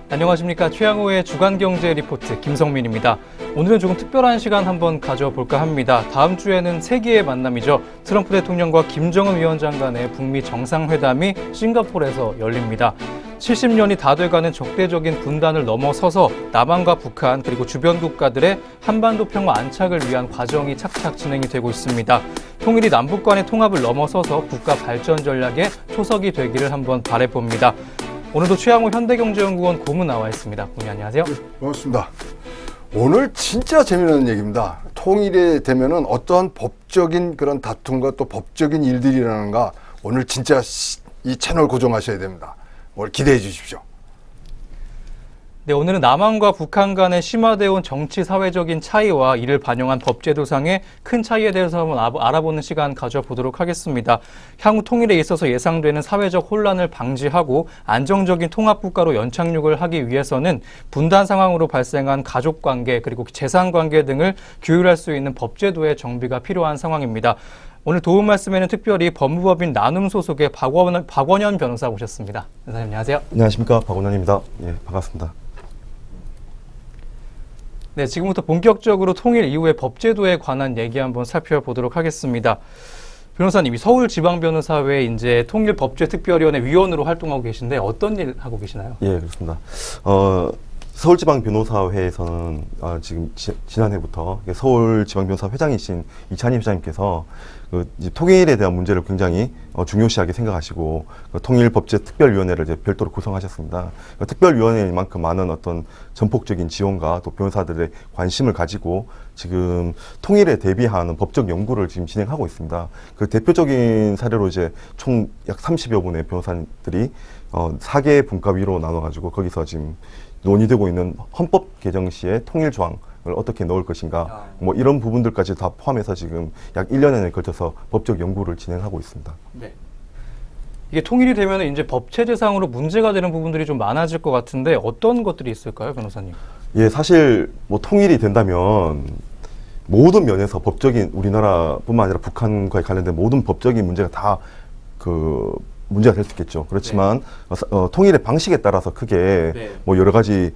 안녕하십니까. 최양호의 주간경제 리포트 김성민입니다. 오늘은 조금 특별한 시간 한번 가져볼까 합니다. 다음 주에는 세계의 만남이죠. 트럼프 대통령과 김정은 위원장 간의 북미 정상회담이 싱가포르에서 열립니다. 70년이 다 돼가는 적대적인 분단을 넘어서서 남한과 북한 그리고 주변 국가들의 한반도 평화 안착을 위한 과정이 착착 진행이 되고 있습니다. 통일이 남북 간의 통합을 넘어서서 국가 발전 전략의 초석이 되기를 한번 바라봅니다. 오늘도 최양호 현대경제연구원 고문 나와 있습니다. 고문 안녕하세요. 네, 반갑습니다. 오늘 진짜 재미나는 얘기입니다. 통일이 되면은 어떠한 법적인 그런 다툼과 또 법적인 일들이라는가 오늘 진짜 이 채널 고정하셔야 됩니다. 오늘 기대해 주십시오. 네, 오늘은 남한과 북한 간의 심화되어 온 정치 사회적인 차이와 이를 반영한 법제도상의 큰 차이에 대해서 한번 알아보는 시간 가져보도록 하겠습니다. 향후 통일에 있어서 예상되는 사회적 혼란을 방지하고 안정적인 통합국가로 연착륙을 하기 위해서는 분단 상황으로 발생한 가족관계 그리고 재산관계 등을 규율할 수 있는 법제도의 정비가 필요한 상황입니다. 오늘 도움 말씀에는 특별히 법무법인 나눔 소속의 박원현 변호사 오셨습니다. 변호사님 안녕하세요. 안녕하십니까, 박원현입니다. 예, 반갑습니다. 네, 지금부터 본격적으로 통일 이후의 법제도에 관한 얘기 한번 살펴보도록 하겠습니다. 변호사님이 서울지방변호사회 이제 통일법제특별위원회 위원으로 활동하고 계신데 어떤 일 하고 계시나요? 예, 그렇습니다. 서울지방변호사회에서는 지금 지난해부터 서울지방변호사 회장이신 이찬희 회장님께서 통일에 대한 문제를 굉장히 중요시하게 생각하시고 통일법제특별위원회를 이제 별도로 구성하셨습니다. 특별위원회만큼 많은 어떤 전폭적인 지원과 또 변호사들의 관심을 가지고 지금 통일에 대비하는 법적 연구를 지금 진행하고 있습니다. 그 대표적인 사례로 이제 총 약 30여 분의 변호사들이 4개 분과위로 나눠가지고 거기서 지금 논의되고 있는 헌법 개정 시에 통일 조항을 어떻게 넣을 것인가 뭐 이런 부분들까지 다 포함해서 지금 약 1년에 걸쳐서 법적 연구를 진행하고 있습니다. 네. 이게 통일이 되면 이제 법체제상으로 문제가 되는 부분들이 좀 많아질 것 같은데 어떤 것들이 있을까요, 변호사님? 예, 사실 뭐 통일이 된다면 모든 면에서 법적인 우리나라뿐만 아니라 북한과에 관련된 모든 법적인 문제가 다 문제가 될 수 있겠죠. 그렇지만 네. 통일의 방식에 따라서 크게 네. 뭐 여러 가지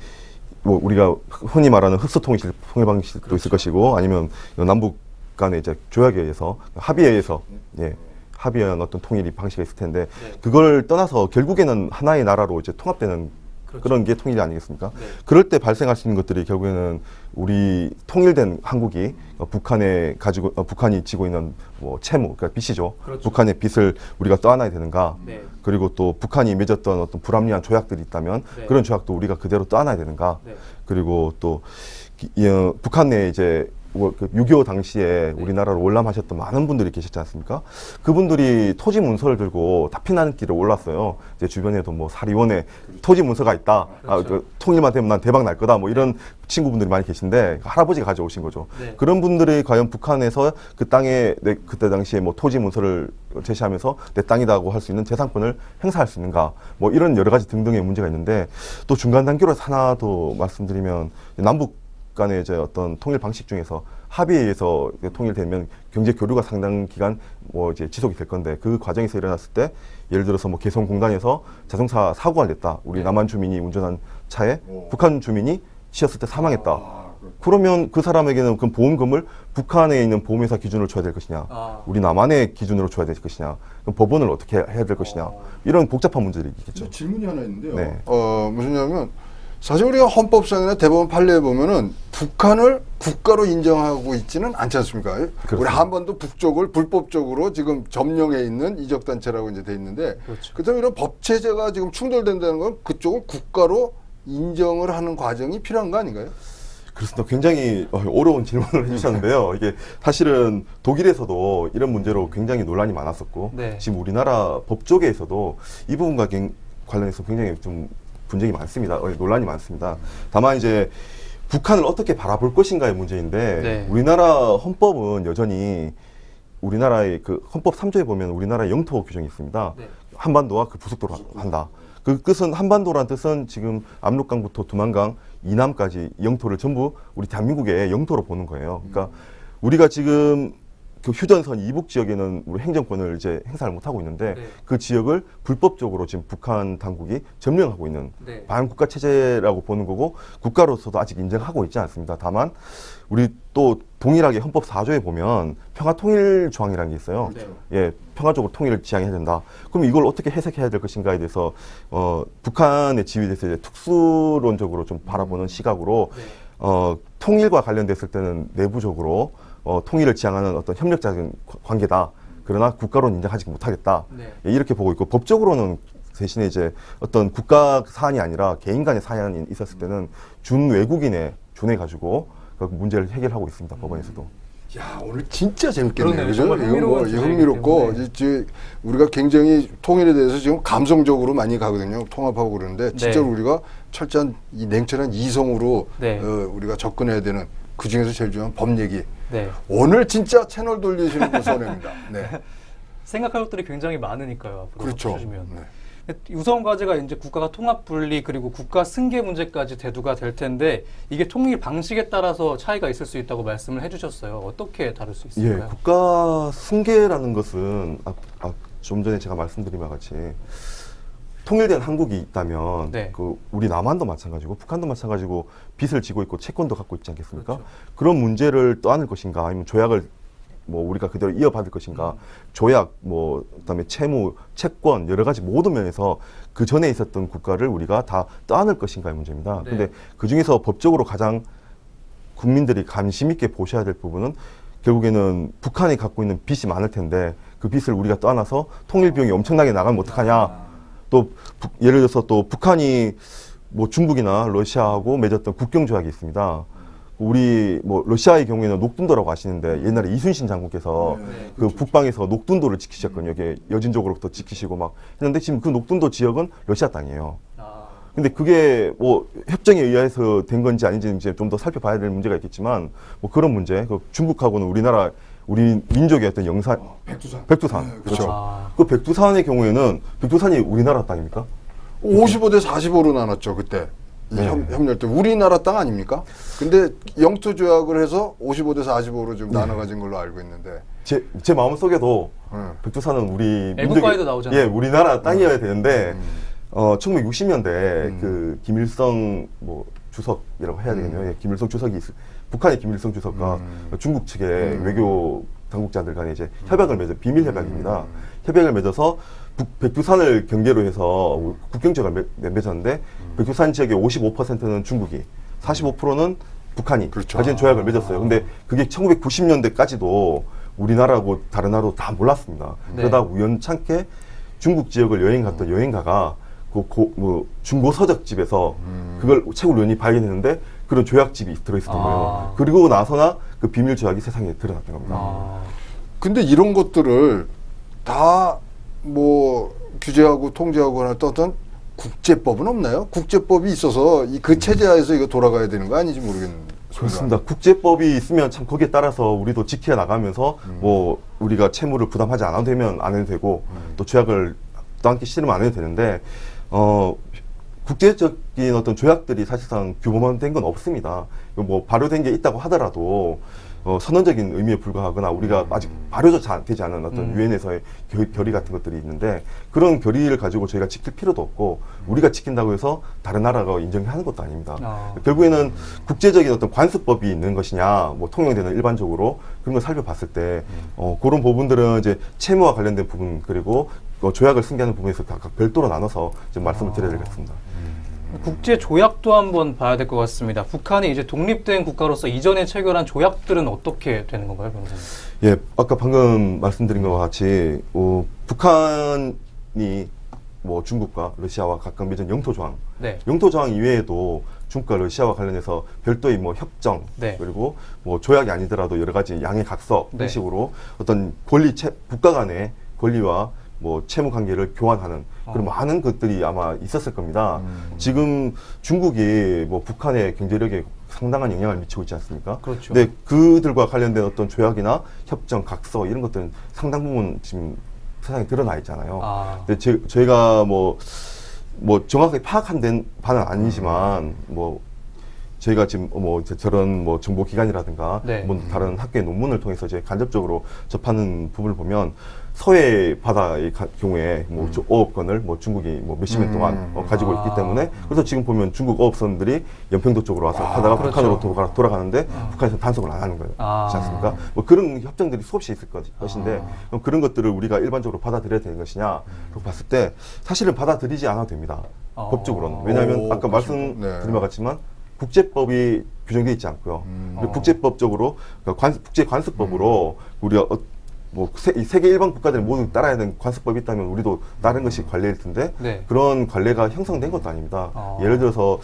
뭐 우리가 흔히 말하는 흑수 통일 방식도 그렇죠. 있을 것이고 아니면 남북 간의 이제 조약에 의해서 합의에 의해서 예. 합의한 어떤 통일이 방식이 있을 텐데 네. 그걸 떠나서 결국에는 하나의 나라로 이제 통합되는 그렇죠. 그런 게 통일이 아니겠습니까? 네. 그럴 때 발생할 수 있는 것들이 결국에는 우리 통일된 한국이 북한이 지고 있는 뭐 채무, 그러니까 빚이죠. 그렇죠. 북한의 빚을 우리가 떠안아야 되는가? 네. 그리고 또 북한이 맺었던 어떤 불합리한 조약들이 있다면 네. 그런 조약도 우리가 그대로 떠안아야 되는가? 네. 그리고 또 북한 내 이제 6.25 당시에 네. 우리나라로 월남하셨던 많은 분들이 계셨지 않습니까? 그분들이 토지 문서를 들고 다 피나는 길을 올랐어요. 이제 주변에도 뭐 사리원에 토지 문서가 있다. 그렇죠. 통일만 되면 난 대박 날 거다. 뭐 이런 친구분들이 많이 계신데 할아버지가 가져오신 거죠. 네. 그런 분들이 과연 북한에서 그 땅에 그때 당시에 뭐 토지 문서를 제시하면서 내 땅이다고 할 수 있는 재산권을 행사할 수 있는가? 뭐 이런 여러 가지 등등의 문제가 있는데 또 중간 단계로 하나 더 말씀드리면 남북 간의 이제 어떤 통일 방식 중에서 합의에 의해서 통일되면 경제 교류가 상당 기간 뭐 이제 지속이 될 건데 그 과정에서 일어났을 때 예를 들어서 뭐 개성공단에서 자동차 사고가 냈다. 우리 남한 주민이 운전한 차에 북한 주민이 치였을 때 사망했다. 그러면 그 사람에게는 그 보험금을 북한에 있는 보험회사 기준으로 줘야 될 것이냐, 우리 남한의 기준으로 줘야 될 것이냐, 그럼 법원을 어떻게 해야 될 것이냐, 이런 복잡한 문제들이 있겠죠. 질문이 하나 있는데요. 네. 무슨냐면 사실 우리가 헌법상이나 대법원 판례에 보면은 북한을 국가로 인정하고 있지는 않지 않습니까? 그렇습니다. 우리 한반도 북쪽을 불법적으로 지금 점령해 있는 이적단체라고 이제 돼 있는데, 그렇죠. 그렇다면 이런 법체제가 지금 충돌된다는 건 그쪽을 국가로 인정을 하는 과정이 필요한 거 아닌가요? 그렇습니다. 굉장히 어려운 질문을 해주셨는데요. 이게 사실은 독일에서도 이런 문제로 굉장히 논란이 많았었고, 네. 지금 우리나라 법조계에서도 이 부분과 관련해서 굉장히 좀 분쟁이 많습니다. 논란이 많습니다. 다만 이제 북한을 어떻게 바라볼 것인가의 문제인데 네. 우리나라 헌법은 여전히 우리나라의 그 헌법 3조에 보면 우리나라의 영토 규정이 있습니다. 네. 한반도와 그 부속도로 한다. 그 뜻은 한반도란 뜻은 지금 압록강부터 두만강 이남까지 영토를 전부 우리 대한민국의 영토로 보는 거예요. 그러니까 우리가 지금 그 휴전선 이북 지역에는 우리 행정권을 이제 행사를 못 하고 있는데 네. 그 지역을 불법적으로 지금 북한 당국이 점령하고 있는 네. 반국가 체제라고 보는 거고 국가로서도 아직 인정하고 있지 않습니다. 다만 우리 또 동일하게 헌법 4조에 보면 평화 통일 조항이라는 게 있어요. 네. 예, 평화적으로 통일을 지향해야 된다. 그럼 이걸 어떻게 해석해야 될 것인가에 대해서 북한의 지위에 대해서 이제 특수론적으로 좀 바라보는 시각으로 네. 통일과 관련됐을 때는 내부적으로 통일을 지향하는 어떤 협력적인 관계다. 그러나 국가로는 인정하지 못하겠다. 네. 예, 이렇게 보고 있고 법적으로는 대신에 이제 어떤 국가 사안이 아니라 개인 간의 사안이 있었을 때는 준 외국인에 준해가지고 그 문제를 해결하고 있습니다. 법원에서도. 야, 오늘 진짜 재밌겠네요. 그러네요. 그죠? 정말 흥미로운 이거 주제이기 흥미롭고, 때문에. 이제 우리가 굉장히 통일에 대해서 지금 감성적으로 많이 가거든요. 통합하고 그러는데, 진짜로 네. 우리가 철저한 이 냉철한 이성으로 네. 우리가 접근해야 되는 그 중에서 제일 중요한 법 얘기. 네. 오늘 진짜 채널 돌리시는 분 손해입니다. 네. 생각할 것들이 굉장히 많으니까요. 앞으로 그렇죠. 주시면. 네. 우선 과제가 이제 국가가 통합 분리 그리고 국가 승계 문제까지 대두가 될 텐데 이게 통일 방식에 따라서 차이가 있을 수 있다고 말씀을 해주셨어요. 어떻게 다룰 수 예, 있을까요? 국가 승계라는 것은 좀 전에 제가 말씀드린 바와 같이 통일된 한국이 있다면 네. 그 우리 남한도 마찬가지고 북한도 마찬가지고 빚을 지고 있고 채권도 갖고 있지 않겠습니까? 그렇죠. 그런 문제를 떠안을 것인가 아니면 조약을 뭐 우리가 그대로 이어받을 것인가 조약 뭐 그다음에 채무 채권 여러 가지 모든 면에서 그 전에 있었던 국가를 우리가 다 떠안을 것인가의 문제입니다. 네. 근데 그 중에서 법적으로 가장 국민들이 관심 있게 보셔야 될 부분은 결국에는 북한이 갖고 있는 빚이 많을 텐데 그 빚을 우리가 떠안아서 통일 비용이 엄청나게 나가면 어떡하냐. 또 예를 들어서 또 북한이 뭐 중국이나 러시아하고 맺었던 국경조약이 있습니다. 우리 뭐 러시아의 경우에는 녹둔도라고 아시는데 옛날에 이순신 장군께서 네. 그 북방에서 녹둔도를 지키셨거든요. 이게 여진족으로부터 지키시고 막 했는데 지금 그 녹둔도 지역은 러시아 땅이에요. 아, 근데 그게 뭐 협정에 의해서 된 건지 아닌지 이제 좀 더 살펴봐야 될 문제가 있겠지만 뭐 그런 문제, 그 중국하고는 우리 민족의 어떤 영산, 백두산. 네, 그렇죠. 아, 그 백두산의 경우에는 백두산이 우리나라 땅입니까? 55대 45로 나눴죠, 그때. 이 네. 협렬 때. 우리나라 땅 아닙니까? 근데 영토 조약을 해서 55대 45로 좀 나눠 가진 걸로 알고 있는데. 제 마음속에도 백두산은 우리 애국가에도 나오잖아요. 예, 우리나라 땅이어야 되는데 1960년대 그 김일성 뭐 주석이라고 해야 되겠네요. 예, 김일성 주석이 북한의 김일성 주석과 중국 측의 외교 당국자들 간에 이제 협약을 맺어 비밀 협약입니다. 협약을 맺어서 백두산을 경계로 해서 국경지역을 맺었는데 백두산 지역의 55%는 중국이, 45%는 북한이 그렇죠. 가진 조약을 맺었어요. 근데 그게 1990년대까지도 우리나라하고 다른 나라도 다 몰랐습니다. 네. 그러다 우연찮게 중국 지역을 여행 갔던 여행가가 뭐 중고 서적집에서 그걸 책을 우연히 발견했는데 그런 조약집이 들어있었던 거예요. 그리고 나서나 그 비밀 조약이 세상에 드러났던 겁니다. 아, 근데 이런 것들을 다 뭐 규제하고 통제하고 하는 어떤 국제법은 없나요? 국제법이 있어서 그 체제하에서 이거 돌아가야 되는 거 아닌지 모르겠는데. 그렇습니다. 국제법이 있으면 참 거기에 따라서 우리도 지켜 나가면서 뭐 우리가 채무를 부담하지 않아도 되면 안 해도 되고 또 조약을 또 함께 실으면 안 해도 되는데 국제적인 어떤 조약들이 사실상 규범화된 건 없습니다. 뭐 발효된 게 있다고 하더라도 선언적인 의미에 불과하거나 우리가 아직 발효가 되지 않은 어떤 유엔에서의 결의 같은 것들이 있는데 그런 결의를 가지고 저희가 지킬 필요도 없고 우리가 지킨다고 해서 다른 나라가 인정하는 것도 아닙니다. 결국에는 국제적인 어떤 관습법이 있는 것이냐, 뭐 통용되는 일반적으로 그런 걸 살펴봤을 때 그런 부분들은 이제 채무와 관련된 부분 그리고 조약을 승계하는 부분에서 각각 별도로 나눠서 좀 말씀을 드려야 되겠습니다. 국제 조약도 한번 봐야 될 것 같습니다. 북한이 이제 독립된 국가로서 이전에 체결한 조약들은 어떻게 되는 건가요, 변호사님? 예, 아까 방금 말씀드린 것과 같이 북한이 뭐 중국과 러시아와 각각 맺은 영토 조항, 네. 영토 조항 이외에도 중국과 러시아와 관련해서 별도의 뭐 협정 네. 그리고 뭐 조약이 아니더라도 여러 가지 양해 각서 네. 형식으로 어떤 국가 간의 권리와 뭐 채무 관계를 교환하는 그런 많은 것들이 아마 있었을 겁니다. 지금 중국이 뭐 북한의 경제력에 상당한 영향을 미치고 있지 않습니까? 그렇죠. 근데 그들과 관련된 어떤 조약이나 협정, 각서 이런 것들은 상당 부분 지금 세상에 드러나 있잖아요. 아. 근데 저희가 뭐 뭐 정확하게 파악한 바는 아니지만 뭐 저희가 지금 뭐 저런 뭐 정보기관이라든가 네. 뭐 다른 학교의 논문을 통해서 이제 간접적으로 접하는 부분을 보면 서해 바다의 경우에 뭐 어업권을 뭐 중국이 뭐 몇십 년 동안 가지고 있기 때문에 그래서 지금 보면 중국 어업선들이 연평도 쪽으로 와서 하다가 그렇죠. 북한으로 돌아가는데 북한에서 단속을 안 하는 거예요. 그렇지 않습니까? 뭐 그런 협정들이 수없이 있을 것인데 그럼 그런 것들을 우리가 일반적으로 받아들여야 되는 것이냐 그렇게 봤을 때 사실은 받아들이지 않아도 됩니다. 법적으로는. 왜냐하면 아까 말씀드린 바 같지만 국제법이 규정되어 있지 않고요. 그리고 국제법적으로 국제관습법으로 우리가 뭐 세계 일반 국가들이 모두 따라야 되는 관습법이 있다면 우리도 다른 것이 관례일 텐데 네. 그런 관례가 형성된 것도 아닙니다. 예를 들어서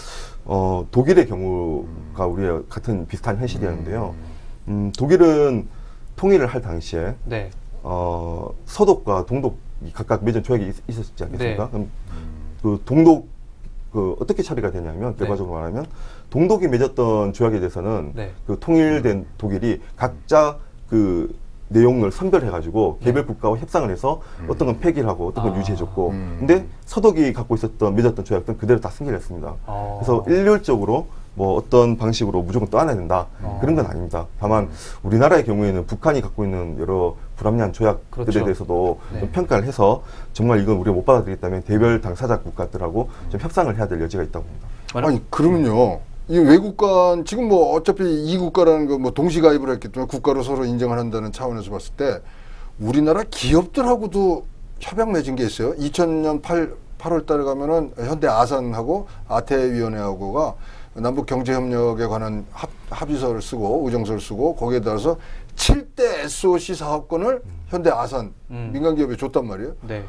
독일의 경우가 우리와 같은 비슷한 현실이었는데요. 독일은 통일을 할 당시에 네. 서독과 동독이 각각 맺은 조약이 있었지 않겠습니까? 네. 그럼 그 동독 어떻게 처리가 되냐면 결과적으로 말하면 동독이 맺었던 조약에 대해서는 네. 그 통일된 독일이 각자 그 내용을 선별해가지고 개별 국가와 협상을 해서 어떤 건 폐기를 하고 어떤 건 유지해줬고 근데 서독이 갖고 맺었던 조약들은 그대로 다 승계를 했습니다. 그래서 일률적으로 뭐 어떤 방식으로 무조건 떠안아야 된다 그런 건 아닙니다. 다만 우리나라의 경우에는 북한이 갖고 있는 여러 불합리한 조약들에 그렇죠. 대해서도 네. 좀 평가를 해서 정말 이건 우리가 못 받아들이겠다면 대별 당사자 국가들하고 좀 협상을 해야 될 여지가 있다고 봅니다. 아니 그러면요. 이 외국 간 지금 뭐 어차피 이 국가라는 거 뭐 동시 가입을 했기 때문에 국가로 서로 인정을 한다는 차원에서 봤을 때 우리나라 기업들하고도 협약 맺은 게 있어요. 2000년 8월 달에 가면은 현대 아산하고 아태위원회하고가 남북 경제 협력에 관한 합의서를 쓰고 의정서를 쓰고 거기에 따라서 7대 SOC 사업권을 현대 아산 민간 기업에 줬단 말이에요. 네.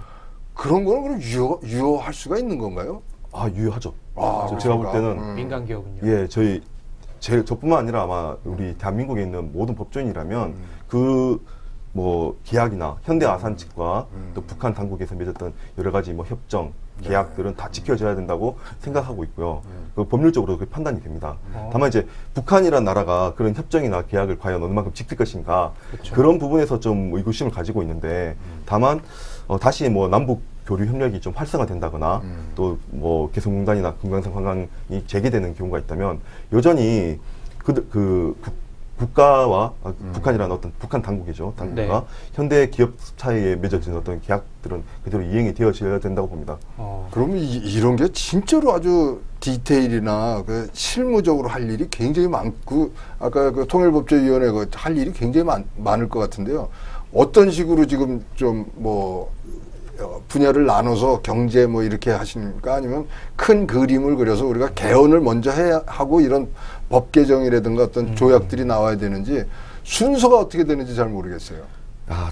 그런 거는 그럼 유효할 수가 있는 건가요? 유효하죠. 아, 제가 볼 때는 민간 기업은요. 예, 저뿐만 아니라 아마 우리 대한민국에 있는 모든 법조인이라면 뭐 계약이나 현대 아산 측과 또 북한 당국에서 맺었던 여러 가지 뭐 협정, 계약들은 다 지켜져야 된다고 생각하고 있고요. 그 법률적으로 그게 판단이 됩니다. 다만 이제 북한이란 나라가 그런 협정이나 계약을 과연 어느 만큼 지킬 것인가 그렇죠. 그런 부분에서 좀 의구심을 가지고 있는데 다만 다시 뭐 남북 교류 협력이 좀 활성화된다거나 또 뭐 개성공단이나 금강산 관광이 재개되는 경우가 있다면 여전히 국가와 북한이라는 어떤 북한 당국이죠. 당국과 네. 현대 기업 사이에 맺어진 어떤 계약들은 그대로 이행이 되어져야 된다고 봅니다. 그러면 이런 게 진짜로 아주 디테일이나 그 실무적으로 할 일이 굉장히 많고 아까 그 통일법제위원회 할 일이 굉장히 많을 것 같은데요. 어떤 식으로 지금 좀 뭐 분야를 나눠서 경제 뭐 이렇게 하십니까? 아니면 큰 그림을 그려서 우리가 개헌을 먼저 해야 하고 이런 법 개정이라든가 어떤 조약들이 나와야 되는지 순서가 어떻게 되는지 잘 모르겠어요.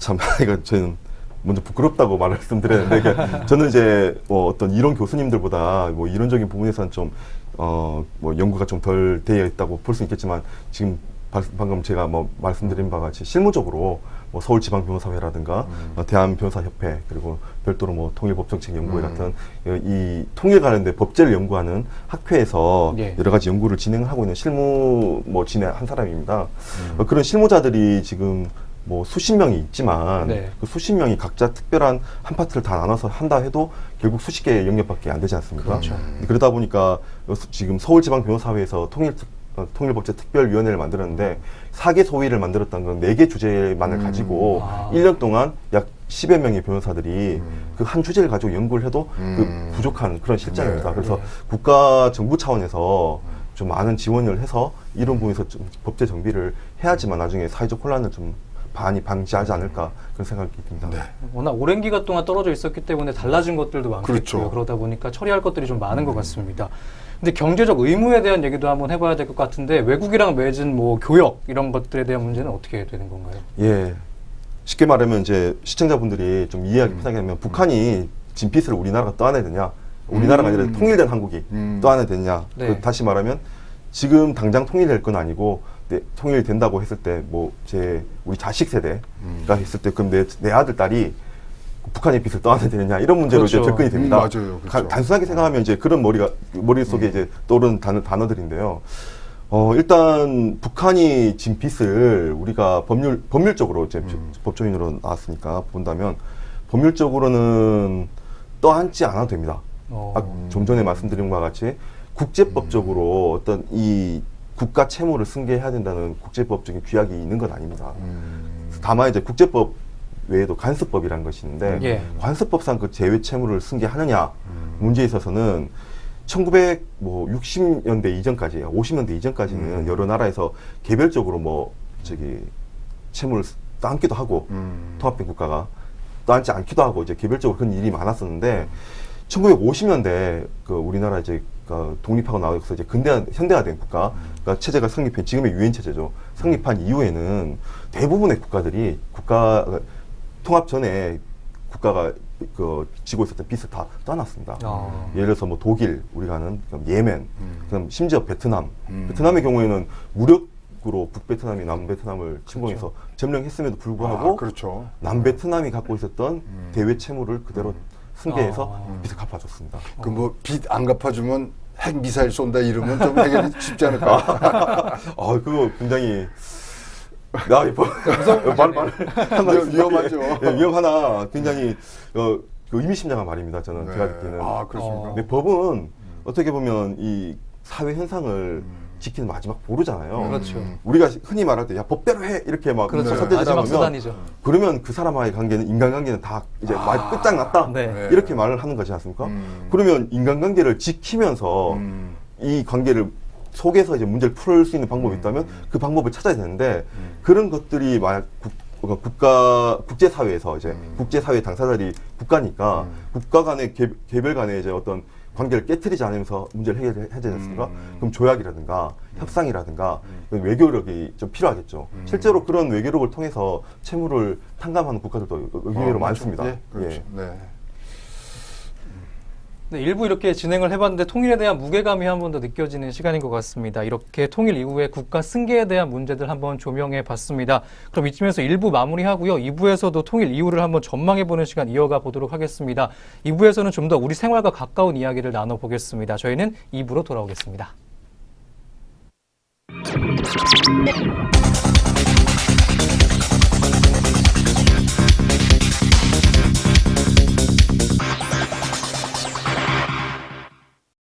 참 이거 저는 먼저 부끄럽다고 말씀드렸는데 저는 이제 뭐 어떤 이론 교수님들보다 뭐 이론적인 부분에서는 좀 뭐 연구가 좀 덜 되어 있다고 볼 수 있겠지만 지금 방금 제가 뭐 말씀드린 바와 같이 실무적으로 뭐 서울지방변호사회라든가 대한변호사협회 그리고 별도로 뭐 통일법정책연구회 같은 이 통일 관련된 법제를 연구하는 학회에서 예. 여러 가지 연구를 진행하고 있는 실무 뭐 진행 사람입니다. 그런 실무자들이 지금 뭐 수십 명이 있지만 네. 그 수십 명이 각자 특별한 한 파트를 다 나눠서 한다 해도 결국 수십 개의 영역밖에 안 되지 않습니까? 그렇죠. 그러다 보니까 지금 서울지방변호사회에서 통일법제 특별위원회를 만들었는데 4개 소위를 만들었던 건 4개 주제만을 가지고 1년 동안 약 10여 명의 변호사들이 그 한 주제를 가지고 연구를 해도 그 부족한 그런 실정입니다. 네. 그래서 국가 정부 차원에서 좀 많은 지원을 해서 이런 부분에서 좀 법제 정비를 해야지만 나중에 사회적 혼란을 좀 많이 방지하지 않을까 그런 생각이 듭니다. 네. 워낙 오랜 기간 동안 떨어져 있었기 때문에 달라진 것들도 많겠고요. 그렇죠. 그러다 보니까 처리할 것들이 좀 많은 것 같습니다. 근데 경제적 의무에 대한 얘기도 한번 해봐야 될 것 같은데 외국이랑 맺은 뭐 교역 이런 것들에 대한 문제는 어떻게 되는 건가요? 예. 쉽게 말하면 이제 시청자분들이 좀 이해하기 편하게 하면 북한이 진빚을 우리나라가 떠안아야 되냐? 우리나라가 아니라 통일된 한국이 떠안아야 되냐? 네. 다시 말하면 지금 당장 통일될 건 아니고 통일된다고 했을 때 뭐 우리 자식 세대가 했을 때 그럼 내 아들 딸이 북한의 빚을 떠안아야 되느냐 이런 문제로 그렇죠. 이제 접근이 됩니다. 맞아요. 그렇죠. 단순하게 생각하면 이제 그런 머릿속에 이제 떠오르는 단어들인데요. 일단 북한이 진 빚을 우리가 법률적으로 이제 법조인으로 나왔으니까 본다면 법률적으로는 떠안지 않아도 됩니다. 좀 전에 말씀드린 것과 같이 국제법적으로 어떤 이 국가 채무를 승계해야 된다는 국제법적인 규약이 있는 건 아닙니다. 다만 이제 국제법 외에도 관습법이라는 것이 있는데 예. 관습법상 그 제외 채무를 승계하느냐 문제에 있어서는 1960년대 이전까지, 50년대 이전까지는 여러 나라에서 개별적으로 뭐 채무를 떠안기도 하고 통합된 국가가 떠안지 않기도 하고 이제 개별적으로 그런 일이 많았었는데 1950년대 그 우리나라 이제 독립하고 나와서 이제 현대화된 국가 그러니까 체제가 성립한 지금의 유엔 체제죠. 성립한 이후에는 대부분의 국가들이 통합 전에 국가가 지고 있었던 빚을 다 떠났습니다. 예를 들어서 뭐 독일, 우리가 아는 예멘, 그다음 심지어 베트남. 베트남의 경우에는 무력으로 북베트남이 남베트남을 침공해서 점령했음에도 불구하고 그렇죠. 남베트남이 갖고 있었던 대외 채무를 그대로 승계해서 빚을 갚아줬습니다. 그 뭐 빚 안 갚아주면 핵 미사일 쏜다 이러면 좀 해결이 쉽지 않을까? 그거 굉장히 위험하죠. 네, 위험하나 굉장히 의미심장한 말입니다. 저는 제가 듣기에는. 그렇습니까? 근데 법은 어떻게 보면 이 사회 현상을 지키는 마지막 보루잖아요. 그렇죠. 우리가 흔히 말할 때 야 법대로 해 이렇게 막 그렇죠. 선택하면 마지막 수단이죠. 그러면 그 사람과의 관계는 인간관계는 다 이제 끝장났다 네. 이렇게 말을 하는 거지 않습니까? 그러면 인간관계를 지키면서 이 관계를 속에서 이제 문제를 풀 수 있는 방법이 있다면 그 방법을 찾아야 되는데 그런 것들이 만약 국제사회에서 이제 국제사회 당사자들이 국가니까 국가 간의 개별 간의 이제 어떤 관계를 깨트리지 않으면서 문제를 해결해야 되지 않습니까? 그럼 조약이라든가 협상이라든가 외교력이 좀 필요하겠죠. 실제로 그런 외교력을 통해서 채무를 탕감하는 국가들도 의외로 많습니다. 예, 그렇죠. 예. 네. 네, 일부 이렇게 진행을 해봤는데 통일에 대한 무게감이 한 번 더 느껴지는 시간인 것 같습니다. 이렇게 통일 이후에 국가 승계에 대한 문제들 한번 조명해 봤습니다. 그럼 이쯤에서 1부 마무리하고요. 2부에서도 통일 이후를 한번 전망해보는 시간 이어가 보도록 하겠습니다. 2부에서는 좀 더 우리 생활과 가까운 이야기를 나눠보겠습니다. 저희는 2부로 돌아오겠습니다.